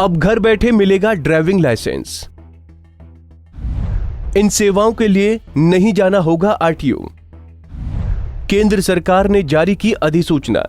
अब घर बैठे मिलेगा ड्राइविंग लाइसेंस। इन सेवाओं के लिए नहीं जाना होगा आरटीओ। केंद्र सरकार ने जारी की अधिसूचना।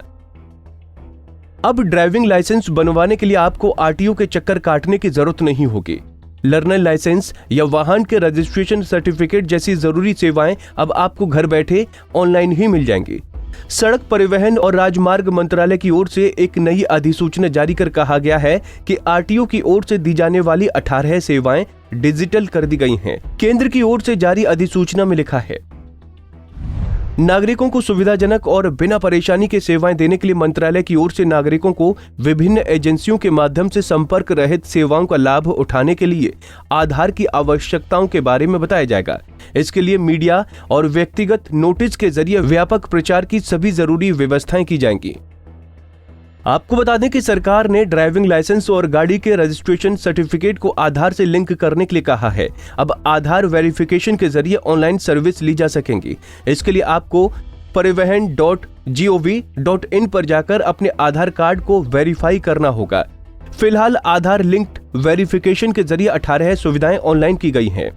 अब ड्राइविंग लाइसेंस बनवाने के लिए आपको आरटीओ के चक्कर काटने की जरूरत नहीं होगी। लर्नर लाइसेंस या वाहन के रजिस्ट्रेशन सर्टिफिकेट जैसी जरूरी सेवाएं अब आपको घर बैठे ऑनलाइन ही मिल जाएंगी। सड़क परिवहन और राजमार्ग मंत्रालय की ओर से एक नई अधिसूचना जारी कर कहा गया है कि आरटीओ की ओर से दी जाने वाली 18 सेवाएं डिजिटल कर दी गई हैं। केंद्र की ओर से जारी अधिसूचना में लिखा है, नागरिकों को सुविधाजनक और बिना परेशानी के सेवाएं देने के लिए मंत्रालय की ओर से नागरिकों को विभिन्न एजेंसियों के माध्यम से संपर्क रहित सेवाओं का लाभ उठाने के लिए आधार की आवश्यकताओं के बारे में बताया जाएगा। इसके लिए मीडिया और व्यक्तिगत नोटिस के जरिए व्यापक प्रचार की सभी जरूरी व्यवस्थाएं की जाएंगी। आपको बता दें कि सरकार ने ड्राइविंग लाइसेंस और गाड़ी के रजिस्ट्रेशन सर्टिफिकेट को आधार से लिंक करने के लिए कहा है। अब आधार वेरिफिकेशन के जरिए ऑनलाइन सर्विस ली जा सकेंगी। इसके लिए आपको परिवहन.gov.in पर जाकर अपने आधार कार्ड को वेरीफाई करना होगा। फिलहाल आधार लिंक्ड वेरिफिकेशन के जरिए 18 सुविधाएं ऑनलाइन की गई हैं।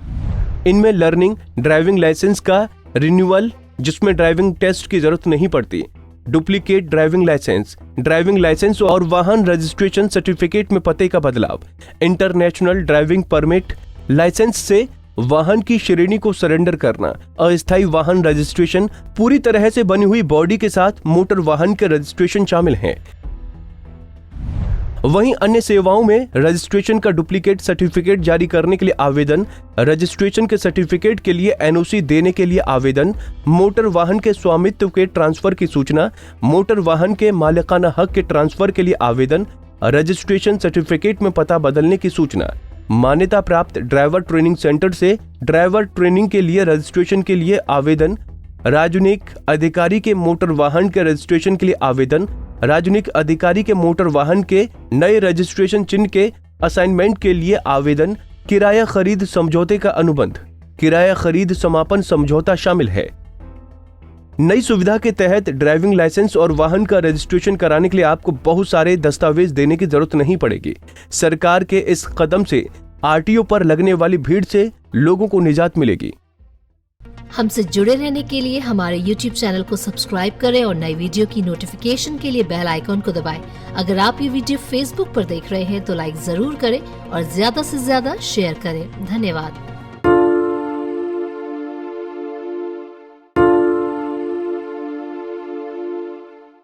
इनमें लर्निंग, ड्राइविंग लाइसेंस का रिन्यूअल जिसमें ड्राइविंग टेस्ट की जरूरत नहीं पड़ती, डुप्लीकेट ड्राइविंग लाइसेंस और वाहन रजिस्ट्रेशन सर्टिफिकेट में पते का बदलाव, इंटरनेशनल ड्राइविंग परमिट, लाइसेंस से वाहन की श्रेणी को सरेंडर करना, अस्थायी वाहन रजिस्ट्रेशन, पूरी तरह से बनी हुई बॉडी के साथ मोटर वाहन के रजिस्ट्रेशन शामिल हैं। वहीं अन्य सेवाओं में रजिस्ट्रेशन का डुप्लीकेट सर्टिफिकेट जारी करने के लिए आवेदन, रजिस्ट्रेशन के सर्टिफिकेट के लिए एनओसी देने के लिए आवेदन, मोटर वाहन के स्वामित्व के ट्रांसफर की सूचना, मोटर वाहन के मालिकाना हक के ट्रांसफर के लिए आवेदन, रजिस्ट्रेशन सर्टिफिकेट में पता बदलने की सूचना, मान्यता प्राप्त ड्राइवर ट्रेनिंग सेंटर से ड्राइवर ट्रेनिंग के लिए रजिस्ट्रेशन के लिए आवेदन, राजनयिक अधिकारी के मोटर वाहन के रजिस्ट्रेशन के लिए आवेदन, राजनयिक अधिकारी के मोटर वाहन के नए रजिस्ट्रेशन चिन्ह के असाइनमेंट के लिए आवेदन, किराया खरीद समझौते का अनुबंध, किराया खरीद समापन समझौता शामिल है। नई सुविधा के तहत ड्राइविंग लाइसेंस और वाहन का रजिस्ट्रेशन कराने के लिए आपको बहुत सारे दस्तावेज देने की जरूरत नहीं पड़ेगी। सरकार के इस कदम से आरटीओ पर लगने वाली भीड़ से लोगों को निजात मिलेगी। हमसे जुड़े रहने के लिए हमारे YouTube चैनल को सब्सक्राइब करें और नई वीडियो की नोटिफिकेशन के लिए बेल आइकॉन को दबाएं। अगर आप ये वीडियो Facebook पर देख रहे हैं तो लाइक जरूर करें और ज्यादा से ज्यादा शेयर करें। धन्यवाद।